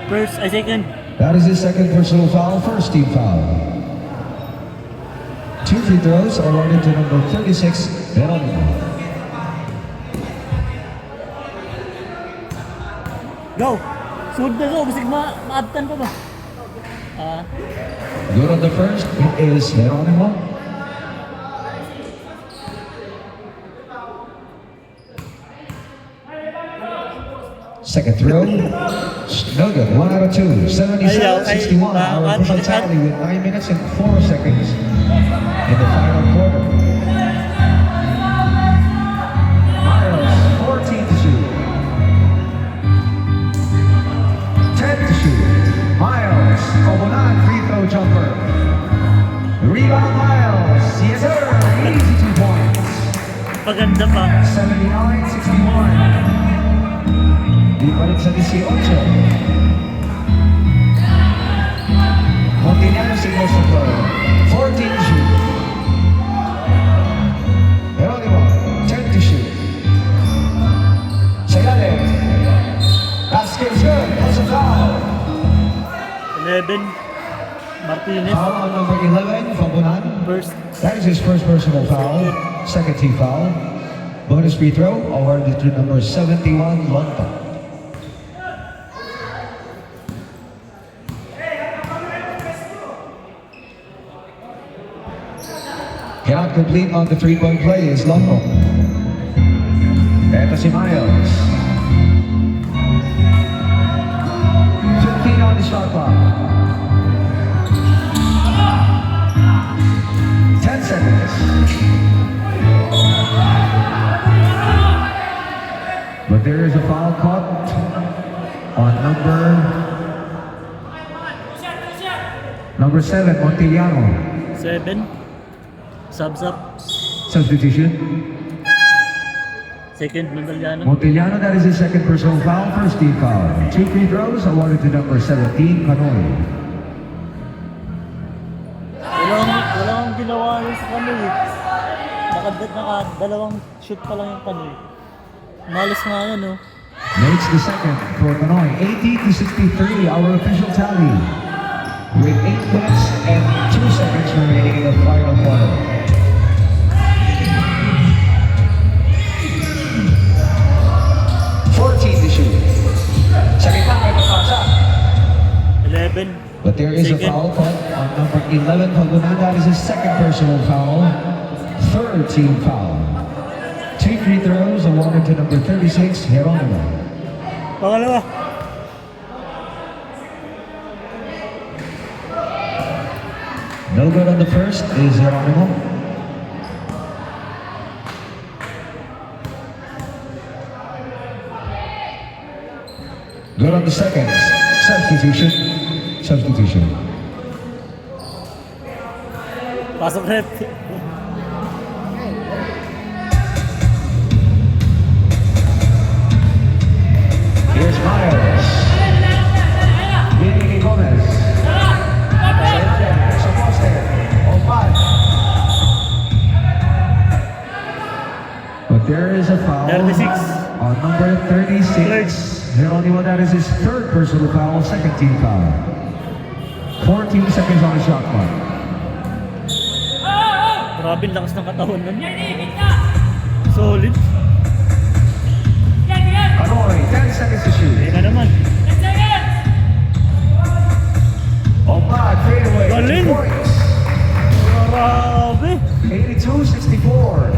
first, second. That is his second personal foul, first team foul. 2 free throws awarded to number 36, Olimo. Go! Sunod na go, basig maabtan pa ba? Good on the first, it is Geronimo. Second throw, no good, 1 out of 2, 77-61, our official tally with 9 minutes and 4 seconds in the final quarter. Miles, 14 to shoot. 10 to shoot. Miles, Cobonan, free throw jumper. Rebound Miles, yes sir, easy 2 points. Paganda pa. 79-61. Di balik sa 18. Montellano signals the flow. 14 to shoot. Geronimo, 10 to shoot. Sa ilalim. Basket is good. That's a foul. 11, Martinez, Foul on number 11, Cobonan. first. That is his first personal foul. Second team foul. Bonus free throw awarded to number 71, Lonto. Cannot complete on the 3-point play is Lonto. Eto si Miles. 15 on the shot clock. 10 seconds. But there is a foul caught on number 7, Montellano. 7, subs up, Substitution. second, Montellano. Montellano, that is his second personal foul, first team foul. 2 free throws awarded to number 17, Canoy. Wala akong ginawa yun sa kanoy eh. Dalawang shoot pa lang yung kanoy. Malas nga yan oh. Makes the second for Canoy. 80-63, our official tally. With 8 minutes and 2 seconds remaining in the final quarter. Sa gitna, may papasa. 11, But There is a Second. foul called on number 11, Pagunan. That is his second personal foul. Third team foul. 2 free throws awarded to number 36, Geronimo. Pangalawa. No good on the first is Geronimo. Good on the second. Substitution. Substitution. Pasok rep. Here's Miles. Vinny Gomez. But there is a foul 36. on number 36. Geronimo, that is his third personal foul, second team foul. 14 seconds on the shot clock. Grabe, ang lakas ng katawan nun. Solid. Anoy, 10 seconds to shoot. Ayun na naman. Omad, fade away. Galing. 2 points. Grabe. 82-64.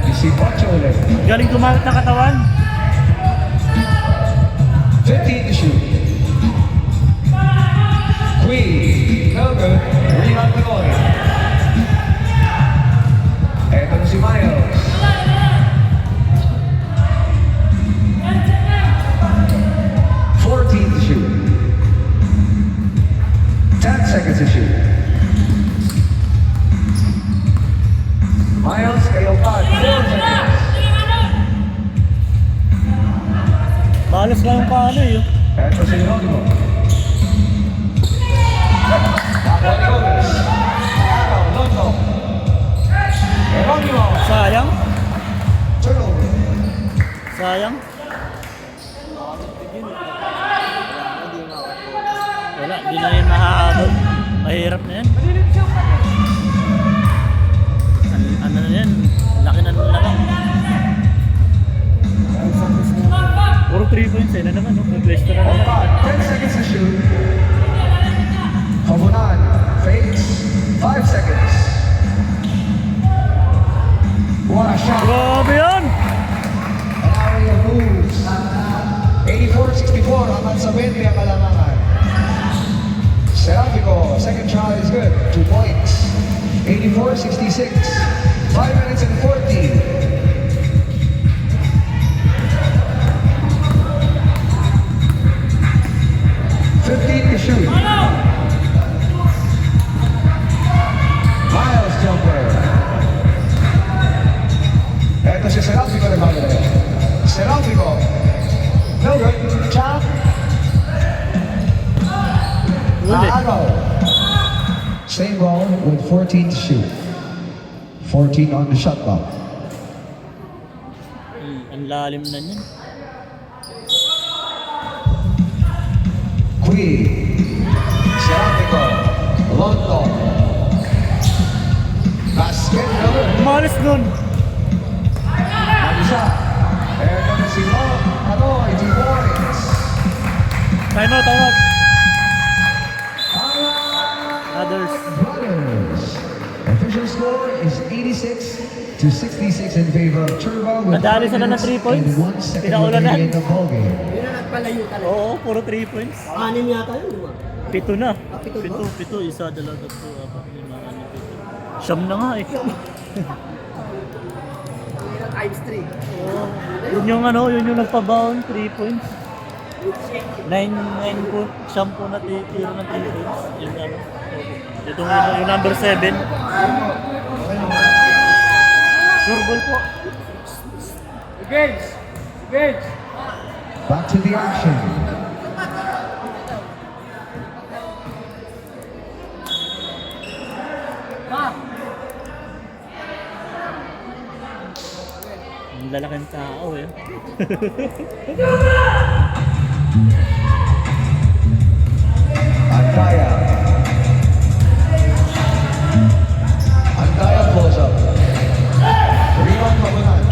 You see Pacho ulit. Galing gumamit ng katawan. 15 to shoot. Queen, no good. Rebound Pinoy. Eto na si Miles. To shoot. 10 seconds to shoot. Miles, kayo pa. 4 seconds. Malas lang yung paano eh. Eto si Geronimo. Pablo Gomez. Araw, Londo. Geronimo. Sayang. Turnover. Sayang. Wala, di na yun mahahabol. Mahirap na yan. Ano na yan? Laki na nung lang. Puro 3 points eh na naman, no? May pwesto na naman. 10 seconds to shoot. Pabunan. Fakes. 5 seconds. What a shot. Grabe yan! An area moves. 84-64. Amat sa 20 ang kalamangan. Serafico, second shot is good. 2 points. 84-66. 5 minutes and 40. To shoot. Miles jumper. Eto si Serafico de Madre. Serafico. No good. Chop. Naagaw. Same ball with 14 to shoot. 14 on the shot clock. Ang lalim na yan. Queen. Serafico. Londo. Basket number. Malas nun! Mag-isa. Eto na si Anoy, 2 points. Time out, time out. Others. Brothers. Official score is 86-66 in favor of Turbo with Nadali 5 sila ng minutes 3 points. and 1 second Pinaulan na. remaining in the ballgame. Yun na nagpalayo talaga. Oo, puro 3 points. 6 yata yun, di ba? 7 na. pito ba? 7, isa, dalawa, tatlo, apat, lima, ano, 7. Siyam na nga eh. Times 3. Oo. Yun yung ano, yun yung nagpa-bound, 3 points. 9 po, siyam po na tiro ng 3 points. Yung ano. Itong yung number 7. Sure ball po. Gage! Gage! Back to the action. Ang lalaking tao eh. Antaya. Antaya pulls up. Rebound Pabunan.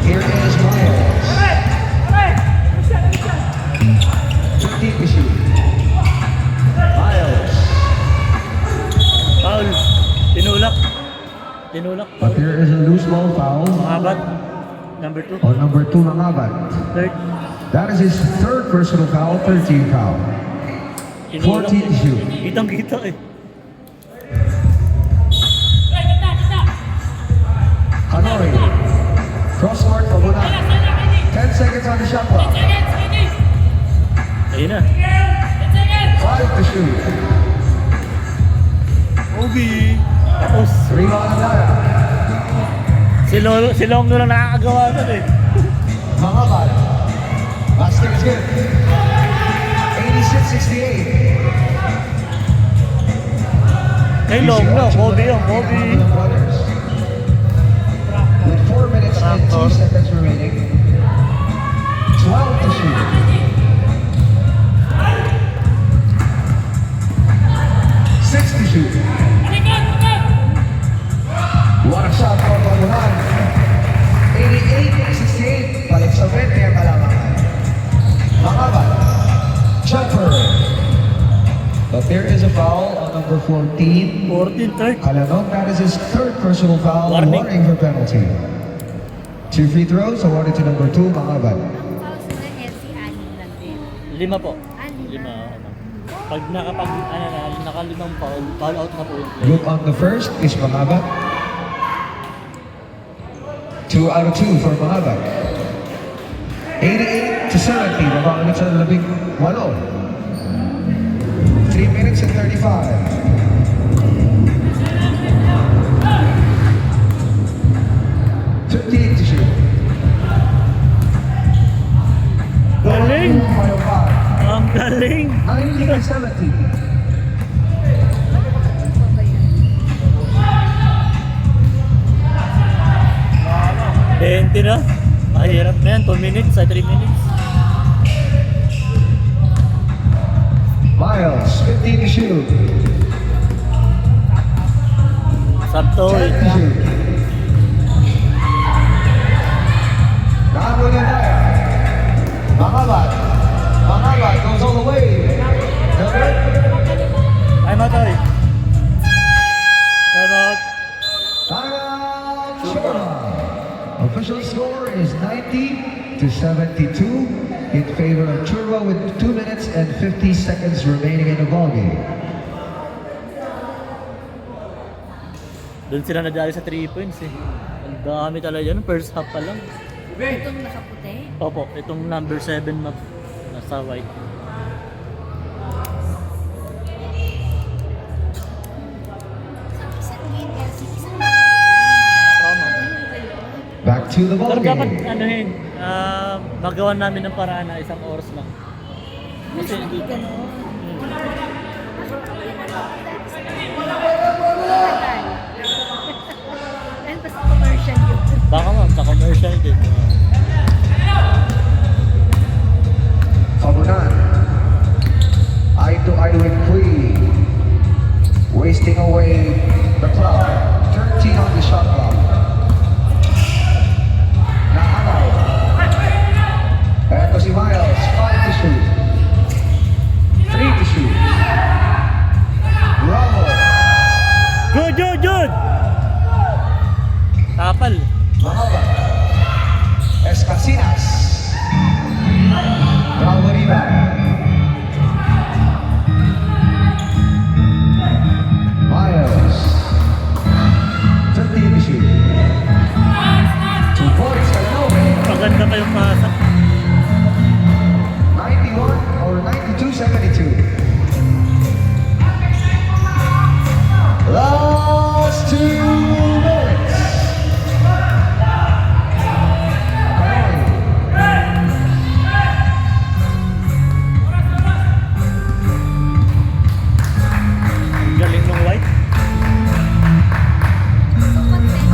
Here is Miles. Tinulak. But there is a loose ball foul Makabat. Number 2. on number 2, Mangabat. Third. That is his third personal foul, 13 foul. Tinulak. 14 to shoot. Kitang-kita eh. Hanoi. Cross court, Pabunan. 10 seconds on the shot clock. Ayun na. 5 to shoot. Obi. Tapos, Rebound Andaya. si Long lang nakakagawa nun eh. Mangabat. Basket is good. 86-68. Kay Long no, Kobe yung Kobe. With 4 minutes and 2 seconds remaining. 12 to shoot. 6 to shoot. What a shot for Pabunan. 88-68. Balik sa 20 ang kalamangan. Mangabat. Jumper. But there is a foul on number 14. 14, third. Alanong, that is his third personal foul, Warning. warning for penalty. 2 free throws awarded to number 2, Mangabat. Ang foul sa mga si anim lang din. 5 po. Lima. 5. Pag nakalimang foul out na po yung play. Look on the first is Mangabat. 2 out of 2 for Mangabat. 88-70, mabaunit sa 18. 3 minutes and 35. To shoot. Galing! Final five. Ang galing! 19-70. Na. Mahirap na yan. 2 minutes ay 3 minutes. Miles, 15 to shoot. Sakto 10 eh. to shoot. Nakabunin tayo. Mangabat. Mangabat goes all the way. Number Ay matoy. Time out. Timeout. Chura. Official score is 90-72 in favor of Churwa with 2 minutes and 50 seconds remaining in the ballgame. Doon sila nadali sa 3 points eh. Ang dami talaga yun. First half pa lang. Itong nakaputi. Opo, itong number 7 map. Nasa white. Isang game kasi isang Tama. Back to the Pero dapat ballgame. anuhin, magawan namin ng paraan na 1 oras lang. Kasi hindi ganon. Ano pa sa commercial yun? baka ma'am, sa commercial din. Pabunan. Eye to eye with Queen. Wasting away the clock. 13 on the shot clock. Nakakaw. Eto si Miles. 5 to shoot. 3 to shoot. Bravo. Good! Tapal. Mahaba. Escasinas. Bravo rebound. Miles. 13 to shoot. 2 points, Calanoe. Maganda pa yung pasa. 91 or 92-72. Last 2 minutes. Galing ng white.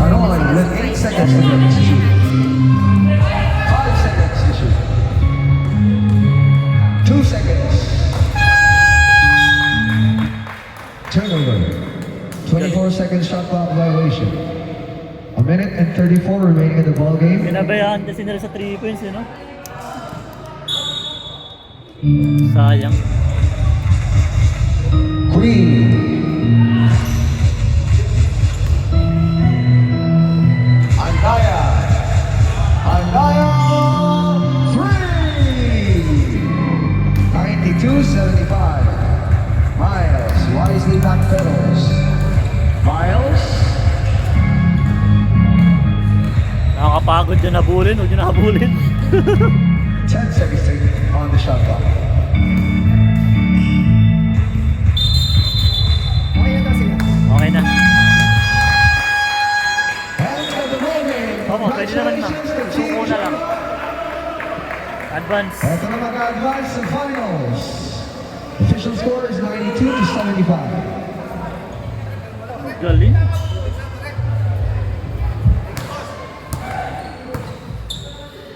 Hanoi with 8 seconds to shoot. 5 seconds to shoot. 2 seconds. Turnover. 24 seconds shot clock violation. A minute and 34 remaining in the ball game. Pinabayaan kasi nila sa 3 points, no? Sayang. Queen. Miles wisely backpedals. Miles. Nakakapagod dyan habulin, huwag dyan habulin. 10 seconds on the shot clock. Okay na daw sila. Okay na. And for the moment, Opo, pwede naman na. congratulations to Suko na lang. Advance. Ito na mag-advance sa finals. Official score is 92-75. Galing.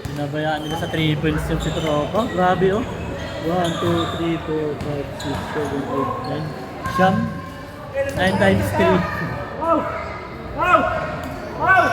Binabayaan nila sa triples yung si Tropa. Grabe oh. 1, 2, 3, 4, 5, 6, 7, 8, 9. Siyam. 9 times 3. Wow! Wow! Wow!